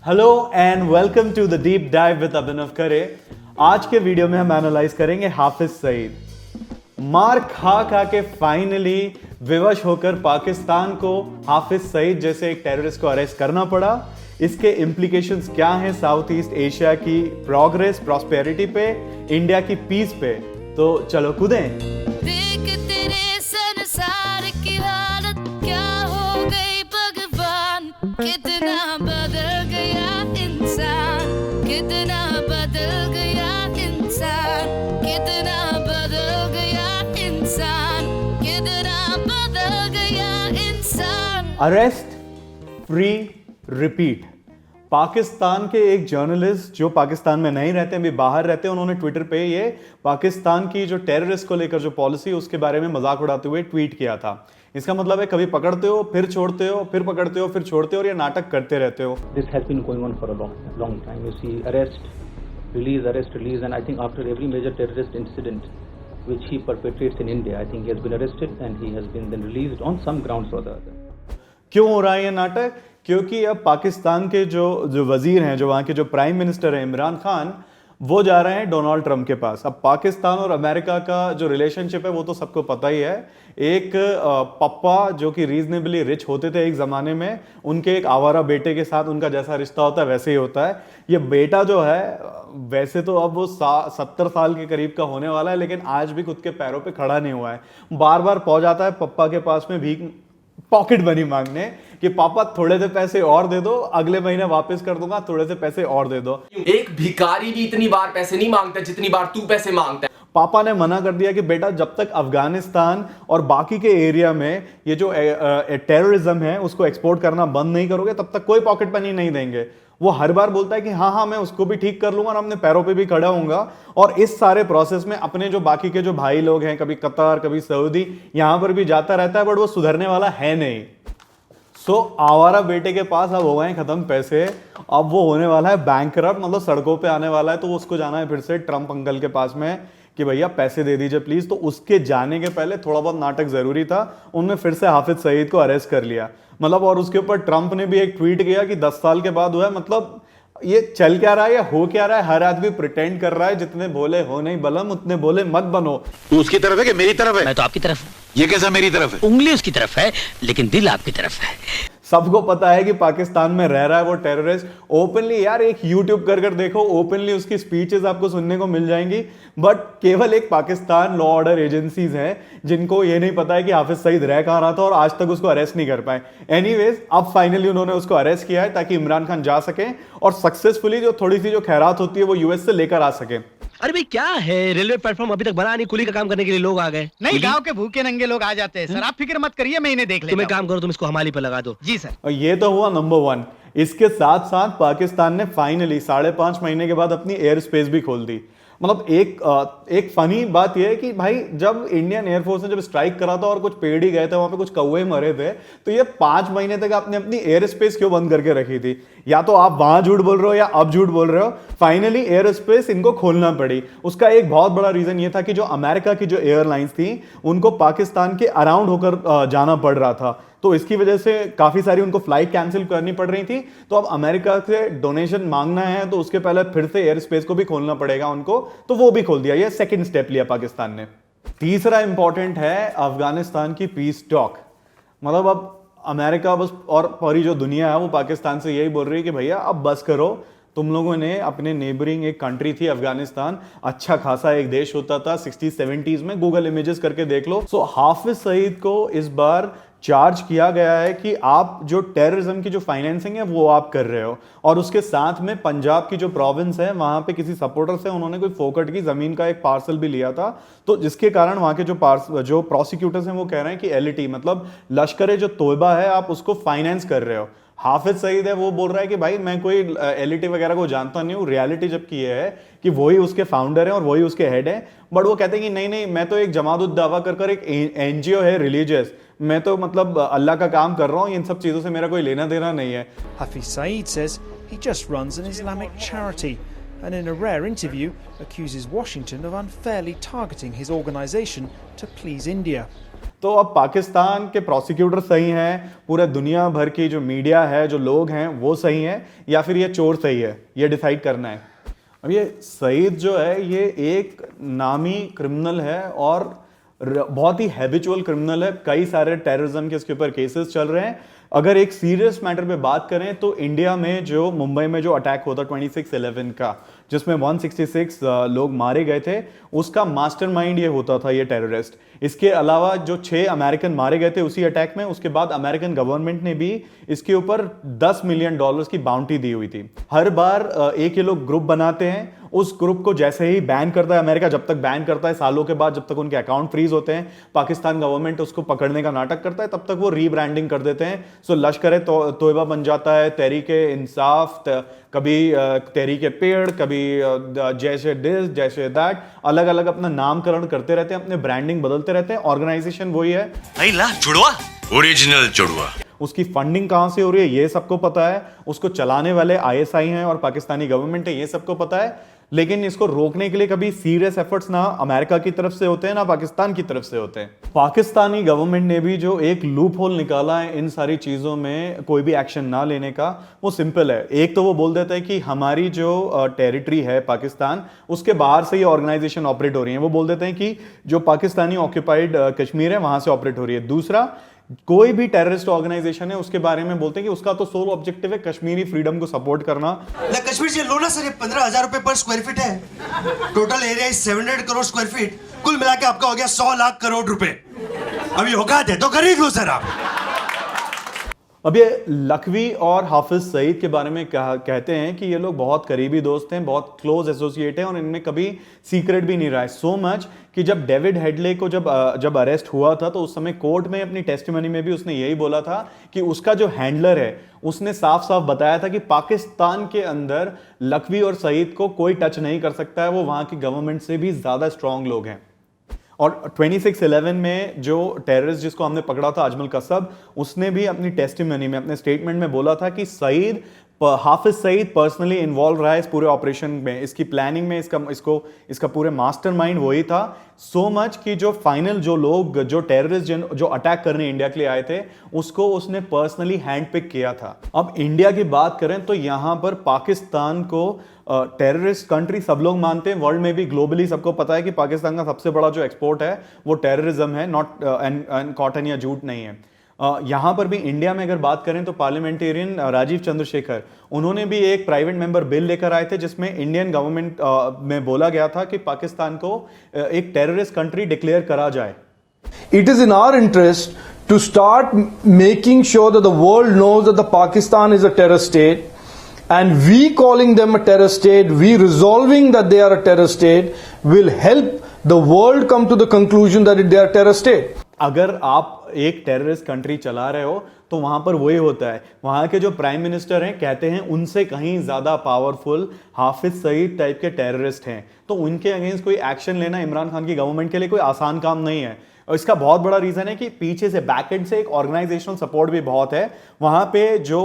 Hello and welcome to the deep dive with Abhinav Khare. आज के video में हम एनालाइज करेंगे हाफिज सईद। मार खा खा के फाइनली विवश होकर पाकिस्तान को हाफिज सईद जैसे एक टेररिस्ट को अरेस्ट करना पड़ा। इसके इम्प्लीकेशंस क्या हैं साउथ ईस्ट एशिया की प्रोग्रेस प्रॉस्पेरिटी पे, इंडिया की पीस पे। तो चलो कूदें। देख तेरे संसार की हालत क्या हो गई भगवान, कितना बदल गया इंसान, कितना बदल गया इंसान, कितना बदल गया इंसान, कितना बदल गया इंसान। Arrest, free, repeat. पाकिस्तान के एक जर्नलिस्ट जो पाकिस्तान में नहीं रहते, अभी बाहर रहते हैं, उन्होंने ट्विटर पे ये पाकिस्तान की जो टेररिस्ट को लेकर जो पॉलिसी उसके बारे में मजाक उड़ाते हुए ट्वीट किया था। इसका मतलब है कभी पकड़ते हो फिर छोड़ते हो, फिर पकड़ते हो फिर छोड़ते हो और ये नाटक करते रहते हो। This has been going on for a long time. You see arrest, release, and I think after every major terrorist incident which he perpetrates in India, I think he has been arrested and he has been then released on some grounds or the other. क्यों हो रहा है ये नाटक? क्योंकि अब पाकिस्तान के जो वजीर हैं, जो वहाँ के जो प्राइम मिनिस्टर हैं इमरान खान, वो जा रहे हैं डोनाल्ड ट्रंप के पास। अब पाकिस्तान और अमेरिका का जो रिलेशनशिप है वो तो सबको पता ही है। एक पप्पा जो कि रीजनेबली रिच होते थे एक ज़माने में, उनके एक आवारा बेटे के साथ उनका जैसा रिश्ता होता है वैसे ही होता है। ये बेटा जो है वैसे तो अब वो 70 साल के करीब का होने वाला है, लेकिन आज भी खुद के पैरों पे खड़ा नहीं हुआ है। बार बार पहुंच जाता है पप्पा के पास में भीख पॉकेट मनी मांगने कि पापा थोड़े से पैसे और दे दो, अगले महीने वापस कर दूंगा, थोड़े से पैसे और दे दो। एक भिखारी भी इतनी बार पैसे नहीं मांगता जितनी बार तू पैसे मांगता है। पापा ने मना कर दिया कि बेटा जब तक अफगानिस्तान और बाकी के एरिया में ये जो टेररिज्म है उसको एक्सपोर्ट करना बंद नहीं करोगे तब तक कोई पॉकेट मनी नहीं देंगे। वो हर बार बोलता है कि हाँ मैं उसको भी ठीक कर लूंगा और अपने पैरों पे भी खड़ा होऊंगा। और इस सारे प्रोसेस में अपने जो बाकी के जो भाई लोग हैं, कभी कतर कभी सऊदी, यहां पर भी जाता रहता है, बट वो सुधरने वाला है नहीं। आवारा बेटे के पास अब हो गए खत्म पैसे, अब वो होने वाला है बैंकरप्ट, मतलब सड़कों पे आने वाला है। तो उसको जाना है फिर से ट्रंप अंकल के पास में कि भैया पैसे दे दीजिए प्लीज। तो उसके जाने के पहले थोड़ा बहुत नाटक जरूरी था, उनने फिर से हाफिज सईद को अरेस्ट कर लिया। मतलब और उसके ऊपर ट्रंप ने भी एक ट्वीट किया कि 10 साल के बाद हुआ है। मतलब ये चल क्या रहा है या हो क्या रहा है? हर आदमी प्रिटेंड कर रहा है, जितने बोले हो नहीं बलम उतने बोले मत बनो। तू उसकी तरफ है कि मेरी तरफ है? मैं तो आपकी तरफ हूं। ये कैसा मेरी तरफ है? उंगली उसकी तरफ है लेकिन दिल आपकी तरफ है। सबको पता है कि पाकिस्तान में रह रहा है वो टेररिस्ट ओपनली। यार एक यूट्यूब कर देखो, ओपनली उसकी स्पीचेस आपको सुनने को मिल जाएंगी। बट केवल एक पाकिस्तान लॉ ऑर्डर एजेंसीज हैं जिनको ये नहीं पता है कि हाफिज सईद रह कहां रहा था और आज तक उसको अरेस्ट नहीं कर पाए। एनीवेज अब फाइनली उन्होंने उसको अरेस्ट किया है ताकि इमरान खान जा सके और सक्सेसफुली जो थोड़ी सी जो खैरात होती है वो यूएस से लेकर आ सके। अरे भाई क्या है, रेलवे प्लेटफॉर्म अभी तक बना नहीं, कुली का काम करने के लिए लोग आ गए। नहीं, गांव के भूखे नंगे लोग आ जाते हैं सर, आप फिक्र मत करिए, मैं इन्हें देख लेता तुम एक काम करो, तुम इसको हमाली पे लगा दो। जी सर। और ये तो हुआ नंबर 1। इसके साथ साथ पाकिस्तान ने फाइनली 5.5 महीने के बाद अपनी एयर स्पेस भी खोल दी। मतलब एक फनी बात यह है कि भाई जब इंडियन एयरफोर्स ने जब स्ट्राइक करा था और कुछ पेड़ ही गए थे, वहां पे कुछ कौवे मरे थे, तो ये 5 महीने तक आपने अपनी एयर स्पेस क्यों बंद करके रखी थी? या तो आप वहां झूठ बोल रहे हो या अब झूठ बोल रहे हो। फाइनली एयर स्पेस इनको खोलना पड़ी। उसका एक बहुत बड़ा रीजन ये था कि जो अमेरिका की जो एयरलाइंस थी उनको पाकिस्तान के अराउंड होकर जाना पड़ रहा था, तो इसकी वजह से काफी सारी उनको फ्लाइट कैंसिल करनी पड़ रही थी। तो अब अमेरिका से डोनेशन मांगना है तो उसके पहले फिर से एयर स्पेस को भी खोलना पड़ेगा उनको, तो वो भी खोल दिया। ये सेकंड स्टेप लिया पाकिस्तान ने। तीसरा इंपॉर्टेंट है अफगानिस्तान की पीस टॉक। मतलब अब अमेरिका बस और पूरी जो दुनिया है वो पाकिस्तान से यही बोल रही है कि भैया अब बस करो, तुम लोगों ने अपने नेबरिंग एक कंट्री थी अफगानिस्तान, अच्छा खासा एक देश होता था 60-70s में, गूगल इमेजेस करके देख लो। हाफिज सईद को इस बार चार्ज किया गया है कि आप जो टेररिज्म की जो फाइनेंसिंग है वो आप कर रहे हो, और उसके साथ में पंजाब की जो प्रोविंस है वहां पे किसी सपोर्टर से उन्होंने कोई फोकट की जमीन का एक पार्सल भी लिया था। तो जिसके कारण वहां के जो प्रोसिक्यूटर्स हैं वो कह रहे हैं कि एलईटी मतलब लश्कर जो तोयबा है आप उसको फाइनेंस कर रहे हो। हाफिज सईद है वो बोल रहा है कि भाई मैं कोई एलईटी वगैरह को जानता नहीं हूँ, रियलिटी जबकि ये है कि वही उसके फाउंडर हैं और वही उसके हेड हैं। बट वो कहते हैं कि नहीं मैं तो एक जमात उद दावा कर एक एनजीओ है रिलीजियस, मैं तो मतलब अल्लाह का काम कर रहा हूँ, इन सब चीजों से मेरा कोई लेना देना नहीं है। Hafiz Saeed says he just runs an Islamic charity and in a rare interview accuses Washington of unfairly targeting his organization to please India. तो अब पाकिस्तान के प्रोसिक्यूटर सही हैं, पूरा दुनिया भर की जो मीडिया है, जो लोग हैं वो सही हैं, या फिर ये चोर सही है, ये डिसाइड करना है। अब ये सईद जो है ये एक नामी क्रिमिनल है और बहुत ही हैबिचुअल क्रिमिनल है। कई सारे टेररिज्म के इसके ऊपर केसेस चल रहे हैं। अगर एक सीरियस मैटर पे बात करें तो इंडिया में जो मुंबई में जो अटैक हुआ था 26/11 का, जिसमें 166 लोग मारे गए थे, उसका मास्टरमाइंड ये होता था, ये टेररिस्ट। इसके अलावा जो 6 अमेरिकन मारे गए थे उसी अटैक में, उसके बाद अमेरिकन गवर्नमेंट ने भी इसके ऊपर $10 मिलियन की बाउंटी दी हुई थी। हर बार एक ये लोग ग्रुप बनाते हैं, उस ग्रुप को जैसे ही बैन करता है अमेरिका, जब तक बैन करता है सालों के बाद, जब तक उनके अकाउंट फ्रीज होते हैं, पाकिस्तान गवर्नमेंट उसको पकड़ने का नाटक करता है, तब तक वो रीब्रांडिंग कर देते हैं। सो लश्कर तोयबा बन जाता है, तहरीके इंसाफ, कभी तहरीके पेड़, कभी जैसे दिस जैसे दैट, अलग अलग अपना नामकरण करते रहते हैं, अपने ब्रांडिंग बदलते रहते हैं। ऑर्गेनाइजेशन वही है, ओरिजिनल जुड़वा। उसकी फंडिंग कहां से हो रही है ये सबको पता है, उसको चलाने वाले ISI हैं और पाकिस्तानी गवर्नमेंट है, ये सबको पता है। लेकिन इसको रोकने के लिए कभी सीरियस एफर्ट्स ना अमेरिका की तरफ से होते हैं ना पाकिस्तान की तरफ से होते हैं। पाकिस्तानी गवर्नमेंट ने भी जो एक लूप होल निकाला है इन सारी चीजों में कोई भी एक्शन ना लेने का, वो सिंपल है। एक तो वो बोल देता है कि हमारी जो टेरिटरी है पाकिस्तान, उसके बाहर से ये ऑर्गेनाइजेशन ऑपरेट हो रही है। वो बोल देते हैं कि जो पाकिस्तानी ऑक्यूपाइड कश्मीर है वहां से ऑपरेट हो रही है। दूसरा, कोई भी टेररिस्ट ऑर्गेनाइजेशन है उसके बारे में बोलते हैं कि उसका तो सोल ऑब्जेक्टिव है कश्मीरी फ्रीडम को सपोर्ट करना। कश्मीर से लो ना सर, ये 15,000 रुपए पर स्क्वायर फीट है। Total area 700 crore square feet, कुल मिला के आपका हो गया 100 लाख करोड़ रुपए। अभी औकात है तो खरीद लो सर आप। अब ये लखवी और हाफिज सईद के बारे में कहते हैं कि ये लोग बहुत करीबी दोस्त हैं, बहुत क्लोज एसोसिएट हैं और इनमें कभी सीक्रेट भी नहीं रहा है। सो मच कि जब डेविड हेडले को जब अरेस्ट हुआ था तो उस समय कोर्ट में अपनी टेस्टिमनी में भी उसने यही बोला था कि उसका जो हैंडलर है उसने साफ साफ बताया था कि पाकिस्तान के अंदर लखवी और सईद को कोई टच नहीं कर सकता है, वो वहां की गवर्नमेंट से भी ज्यादा स्ट्रांग लोग हैं। और 26/11 में जो टेररिस्ट जिसको हमने पकड़ा था अजमल कसब, उसने भी अपनी टेस्टिमनी में, अपने स्टेटमेंट में बोला था कि हाफिज सईद पर्सनली इन्वॉल्व रहा है इस पूरे ऑपरेशन में, इसकी प्लानिंग में, इसका पूरे मास्टरमाइंड वही था। सो मच कि जो फाइनल जो टेररिस्ट जो अटैक करने इंडिया के लिए आए थे उसको उसने पर्सनली हैंड पिक किया था। अब इंडिया की बात करें तो यहां पर पाकिस्तान को टेररिस्ट कंट्री सब लोग मानते हैं, वर्ल्ड में भी ग्लोबली सबको पता है कि पाकिस्तान का सबसे बड़ा जो एक्सपोर्ट है वो टेररिज्म है, नॉट एंड कॉटन या जूट नहीं है। यहां पर भी इंडिया में अगर बात करें तो पार्लियामेंटेरियन राजीव चंद्रशेखर, उन्होंने भी एक प्राइवेट मेंबर बिल लेकर आए थे जिसमें इंडियन गवर्नमेंट में बोला गया था कि पाकिस्तान को एक टेररिस्ट कंट्री डिक्लेयर करा जाए। It is in our interest to start making sure that the world knows that the Pakistan is a terror state, and we calling them a terror state, we resolving that they are a terror state will help the world come to the conclusion that they are a terror state. अगर आप एक terrorist country चला रहे हो तो वहां पर वही होता है, वहां के जो प्राइम मिनिस्टर हैं कहते हैं उनसे कहीं ज्यादा पावरफुल हाफिज सईद टाइप के टेररिस्ट हैं, तो उनके अगेंस्ट कोई एक्शन लेना इमरान खान की गवर्नमेंट के लिए कोई आसान काम नहीं है। और इसका बहुत बड़ा रीजन है कि पीछे से बैकएंड से एक ऑर्गेनाइजेशनल सपोर्ट भी बहुत है। वहां पे जो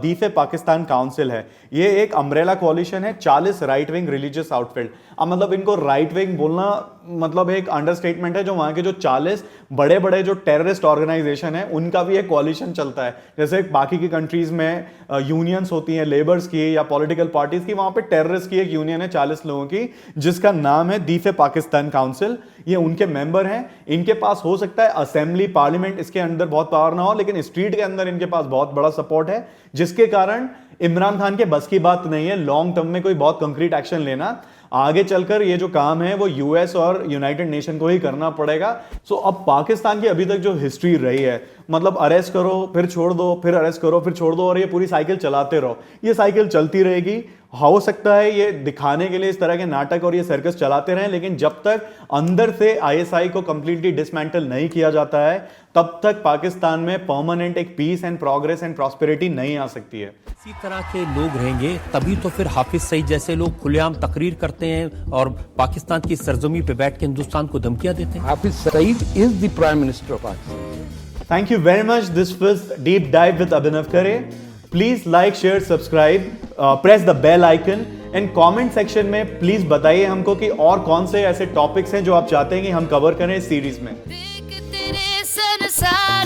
दीफे पाकिस्तान काउंसिल है, ये एक अम्ब्रेला कोलिशन है 40 राइट विंग रिलीजियस आउटफिट। अब मतलब इनको राइट विंग बोलना मतलब एक अंडरस्टेटमेंट है। जो वहां के जो 40 बड़े बड़े जो टेररिस्ट ऑर्गेनाइजेशन है उनका भी एक कोलिशन चलता है। जैसे बाकी की कंट्रीज में यूनियंस होती हैं लेबर्स की या पॉलिटिकल पार्टीज की, वहां पे टेररिस्ट की एक यूनियन है 40 लोगों की जिसका नाम है दीफे पाकिस्तान काउंसिल। ये उनके मेंबर हैं। इनके पास हो सकता है असेंबली पार्लियामेंट इसके अंदर बहुत पावर ना हो, लेकिन स्ट्रीट के अंदर इनके पास बहुत बड़ा सपोर्ट है, जिसके कारण इमरान खान के बस की बात नहीं है लॉन्ग टर्म में कोई बहुत कंक्रीट एक्शन लेना। आगे चलकर ये जो काम है वो यूएस और यूनाइटेड नेशन को ही करना पड़ेगा। सो अब पाकिस्तान की अभी तक जो हिस्ट्री रही है, मतलब अरेस्ट करो फिर छोड़ दो, फिर अरेस्ट करो फिर छोड़ दो, और ये पूरी साइकिल चलाते रहो, ये साइकिल चलती रहेगी। हो सकता है ये दिखाने के लिए इस तरह के नाटक और ये सर्कस चलाते रहें, लेकिन जब तक अंदर से आईएसआई को कंप्लीटली डिसमेंटल नहीं किया जाता है तब तक पाकिस्तान में परमानेंट एक peace and progress and prosperity नहीं आ सकती है। इसी तरह के लोग रहेंगे तभी तो फिर हाफिज सईद जैसे लोग खुलेआम तकरीर करते हैं और पाकिस्तान की सरजमी पे बैठ के हिंदुस्तान को धमकियां देते हैं। Hafiz Saeed is the prime minister of Pakistan. Thank you very much. This was deep dive with Abhinav Khare. Please like share subscribe, press the bell icon and comment section में प्लीज बताइए हमको कि और कौन से ऐसे टॉपिक्स हैं जो आप चाहते हैं कि हम कवर करें इस सीरीज में।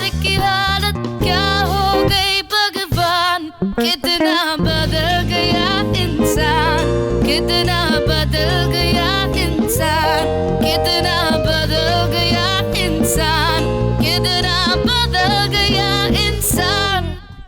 संसार की हालत क्या हो गई भगवान, कितना बदल गया इंसान, कितना बदल गया इंसान, कितना